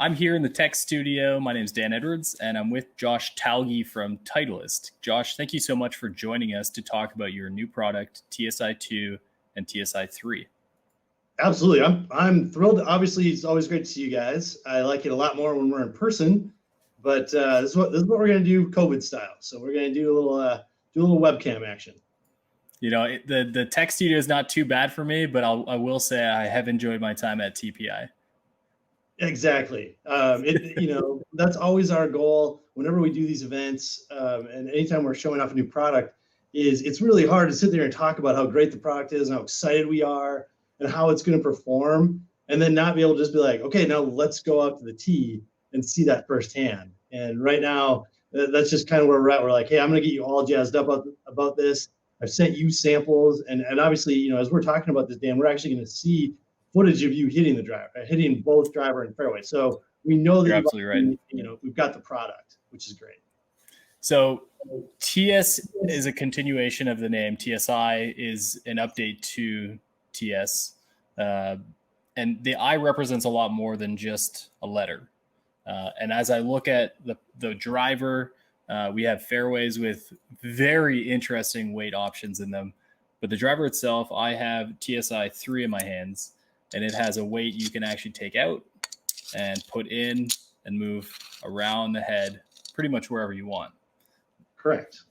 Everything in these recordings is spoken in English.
I'm here in the tech studio. My name is Dan Edwards, and I'm with Josh Talge from Titleist. Josh, thank you so much for joining us to talk about your new product, TSi 2 and TSi 3. Absolutely. I'm thrilled. Obviously, it's always great to see you guys. I like it a lot more when we're in person, but this is what we're going to do COVID style. So we're going to do a little webcam action. You know, the tech studio is not too bad for me, but I will say I have enjoyed my time at TPI. Exactly. That's always our goal whenever we do these events, and anytime we're showing off a new product, it's really hard to sit there and talk about how great the product is and how excited we are and how it's going to perform, and then not be able to just be like, okay, now let's go out to the tee and see that firsthand. And right now, that's just kind of where we're at. We're like, hey, I'm going to get you all jazzed up about this. I've sent you samples, and obviously, as we're talking about this, Dan, we're actually going to see footage of you hitting the driver, hitting both driver and fairway. So we know that you're absolutely right. We've got the product, which is great. So TS is a continuation of the name. TSi is an update to TS. And the I represents a lot more than just a letter. And as I look at the driver, we have fairways with very interesting weight options in them. But the driver itself, I have TSi 3 in my hands, and it has a weight you can actually take out and put in and move around the head pretty much wherever you want. Correct.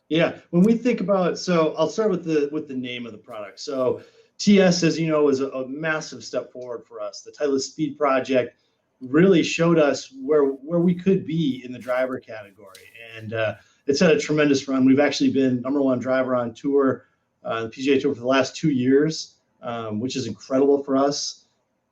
Yeah. When we think about, so I'll start with the name of the product. So TS, as you know, is a massive step forward for us. The Titleist Speed Project really showed us where we could be in the driver category. And it's had a tremendous run. We've actually been #1 driver on tour, the PGA Tour, for the last 2 years, which is incredible for us.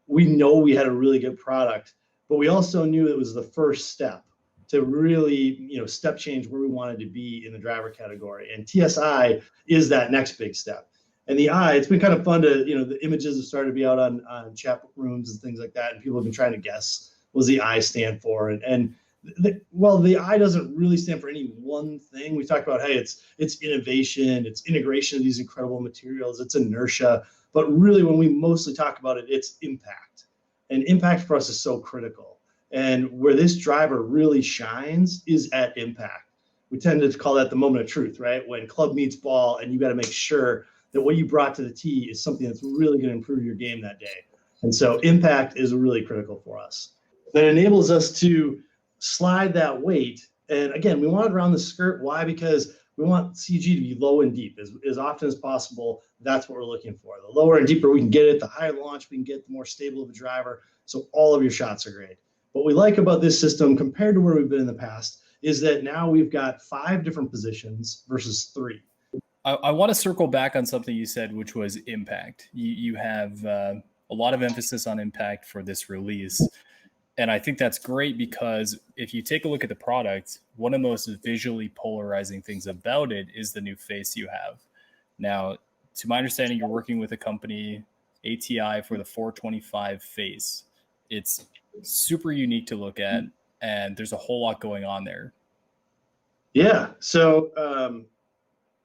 We know we had a really good product, but we also knew it was the first step to really, step change where we wanted to be in the driver category. And TSi is that next big step. And the I, it's been kind of fun to, the images have started to be out on chat rooms and things like that. And people have been trying to guess what does the I stand for. And the I doesn't really stand for any one thing. We talked about, hey, it's innovation, it's integration of these incredible materials, it's inertia. But really, when we mostly talk about it, it's impact. And impact for us is so critical. And where this driver really shines is at impact. We tend to call that the moment of truth, right? When club meets ball and you got to make sure that what you brought to the tee is something that's really going to improve your game that day. And so impact is really critical for us. That enables us to slide that weight. And again, we want it around the skirt. Why? Because we want CG to be low and deep as often as possible. That's what we're looking for. The lower and deeper we can get it, the higher the launch we can get, the more stable of a driver. So all of your shots are great. What we like about this system compared to where we've been in the past is that now we've got 5 different positions versus 3. I want to circle back on something you said, which was impact. You have a lot of emphasis on impact for this release. And I think that's great because if you take a look at the product, one of the most visually polarizing things about it is the new face you have. Now, to my understanding, you're working with a company, ATI, for the 425 face. It's super unique to look at, and there's a whole lot going on there. Yeah. So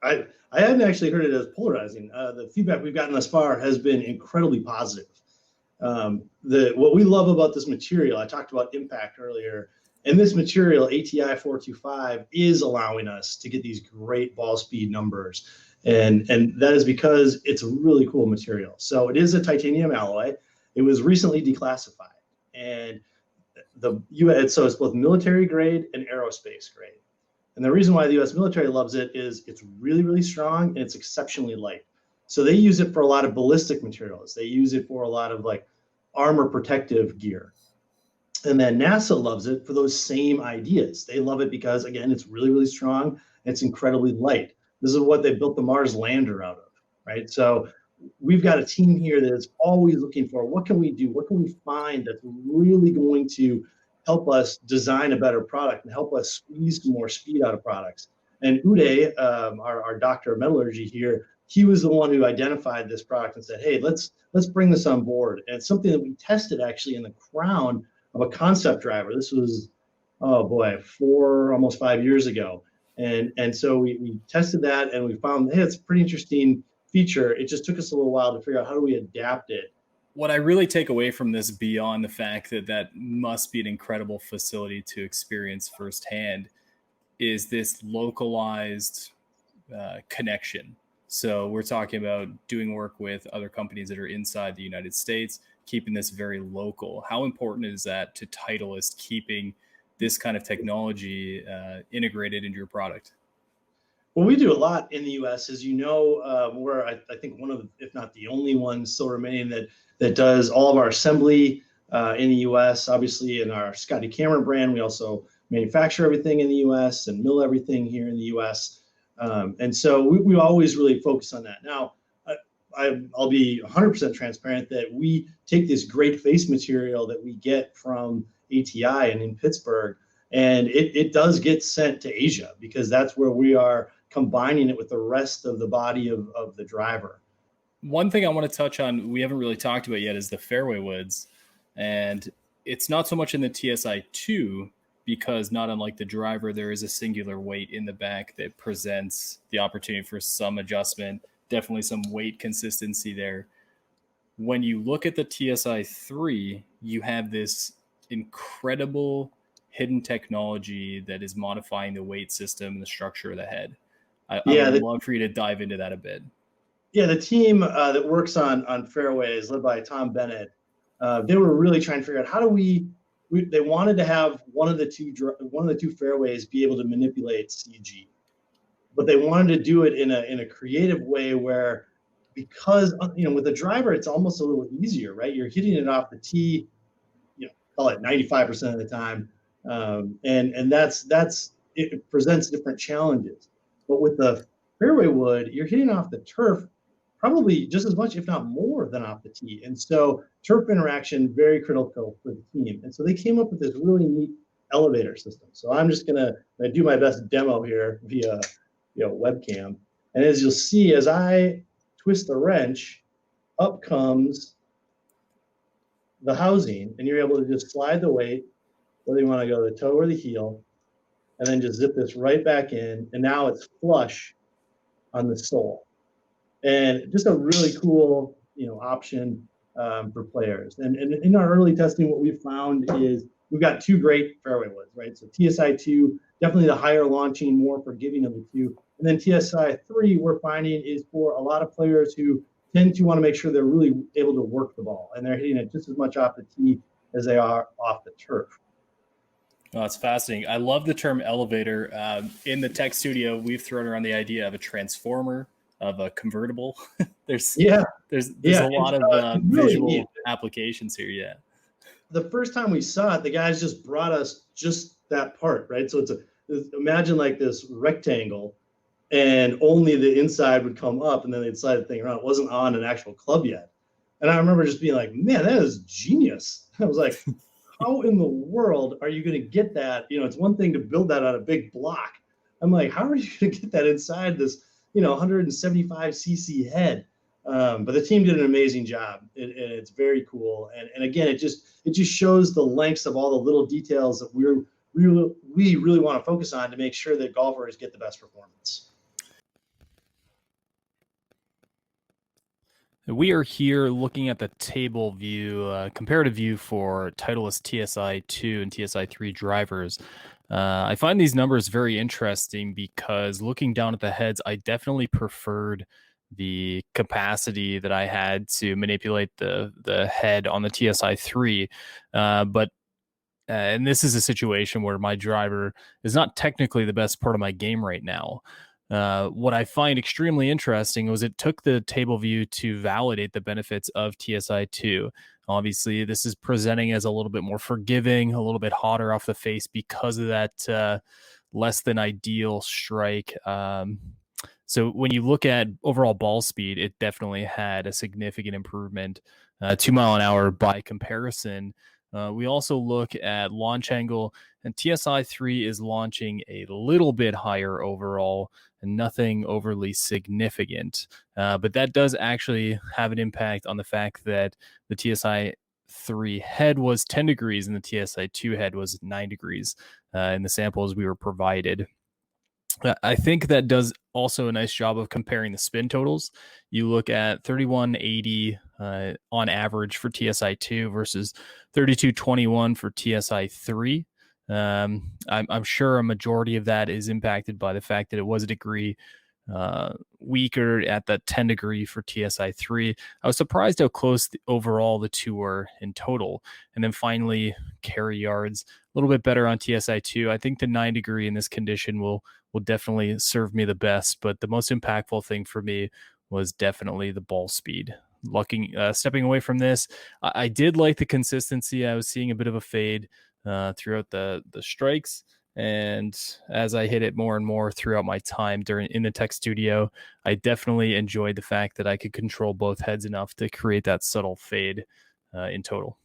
I hadn't actually heard it as polarizing. The feedback we've gotten thus far has been incredibly positive. What we love about this material, I talked about impact earlier, and this material, ATI 425, is allowing us to get these great ball speed numbers. And that is because it's a really cool material. So it is a titanium alloy. It was recently declassified. And so it's both military grade and aerospace grade. And the reason why the U.S. military loves it is it's really, really strong and it's exceptionally light. So they use it for a lot of ballistic materials. They use it for a lot of like armor protective gear. And then NASA loves it for those same ideas. They love it because, again, it's really, really strong and it's incredibly light. This is what they built the Mars lander out of, right? So we've got a team here that is always looking for what can we do? What can we find that's really going to help us design a better product and help us squeeze some more speed out of products. And Uday, our doctor of metallurgy here, he was the one who identified this product and said, hey, let's bring this on board. And it's something that we tested actually in the crown of a concept driver. This was, almost 5 years ago. And so we tested that and we found, hey, it's a pretty interesting feature. It just took us a little while to figure out how do we adapt it what I really take away from this, beyond the fact that that must be an incredible facility to experience firsthand, is this localized connection. So we're talking about doing work with other companies that are inside the United States, keeping this very local. How important is that to Titleist, keeping this kind of technology integrated into your product? Well, we do a lot in the U.S., as you know. We're, I think, one of, if not the only one still remaining that does all of our assembly in the U.S. Obviously, in our Scotty Cameron brand, we also manufacture everything in the U.S. and mill everything here in the U.S. And so we always really focus on that. Now, I'll be 100% transparent that we take this great face material that we get from ATI and in Pittsburgh, and it does get sent to Asia, because that's where we are combining it with the rest of the body of the driver. One thing I want to touch on, we haven't really talked about yet, is the Fairway Woods. And it's not so much in the TSi2, because not unlike the driver, there is a singular weight in the back that presents the opportunity for some adjustment, definitely some weight consistency there. When you look at the TSi3, you have this incredible hidden technology that is modifying the weight system and the structure of the head. I would love for you to dive into that a bit. Yeah, the team that works on Fairways, led by Tom Bennett, they were really trying to figure out how do they wanted to have one of the two fairways be able to manipulate CG, but they wanted to do it in a creative way where, because with a driver it's almost a little easier, right? You're hitting it off the tee, call it 95% of the time, and that's it presents different challenges. But with the fairway wood, you're hitting off the turf probably just as much, if not more, than off the tee. And so turf interaction, very critical for the team. And so they came up with this really neat elevator system. So I'm just gonna do my best demo here via webcam. And as you'll see, as I twist the wrench, up comes the housing, and you're able to just slide the weight, whether you want to go the toe or the heel, and then just zip this right back in, and now it's flush on the sole. And just a really cool, option for players. And in our early testing, what we found is we've got two great fairway woods, right? So TSi2, definitely the higher launching, more forgiving of the two. And then TSi3, we're finding, is for a lot of players who tend to want to make sure they're really able to work the ball, and they're hitting it just as much off the tee as they are off the turf. Oh, that's fascinating. I love the term elevator. In the Tech Studio, we've thrown around the idea of a transformer, of a convertible. there's a lot of visual applications here. Yeah. The first time we saw it, the guys just brought us just that part, right? So imagine like this rectangle, and only the inside would come up, and then they'd slide the thing around. It wasn't on an actual club yet. And I remember just being like, man, that is genius. I was like, how in the world are you going to get that? It's one thing to build that on a big block. I'm like, how are you going to get that inside this, 175 cc head? But the team did an amazing job, and it's very cool. And again, it just shows the lengths of all the little details that we really want to focus on to make sure that golfers get the best performance. We are here looking at the table view, comparative view for Titleist TSi2 and TSi3 drivers. I find these numbers very interesting because looking down at the heads, I definitely preferred the capacity that I had to manipulate the head on the TSi3. And this is a situation where my driver is not technically the best part of my game right now. What I find extremely interesting was it took the table view to validate the benefits of TSi2. Obviously, this is presenting as a little bit more forgiving, a little bit hotter off the face because of that less than ideal strike. So when you look at overall ball speed, it definitely had a significant improvement, 2 mile an hour by comparison. We also look at launch angle, and TSi3 is launching a little bit higher overall, and nothing overly significant. But that does actually have an impact on the fact that the TSi3 head was 10 degrees and the TSi2 head was 9 degrees in the samples we were provided. I think that does also a nice job of comparing the spin totals. You look at 3180 on average for TSi 2 versus 3221 for TSi 3. I'm sure a majority of that is impacted by the fact that it was a degree weaker at the 10 degree for TSi 3. I was surprised how close overall the two were in total. And then finally, carry yards, a little bit better on TSi 2. I think the 9 degree in this condition will definitely serve me the best, but the most impactful thing for me was definitely the ball speed. Stepping away from this, I did like the consistency. I was seeing a bit of a fade throughout the strikes. And as I hit it more and more throughout my time in the Tech Studio, I definitely enjoyed the fact that I could control both heads enough to create that subtle fade in total.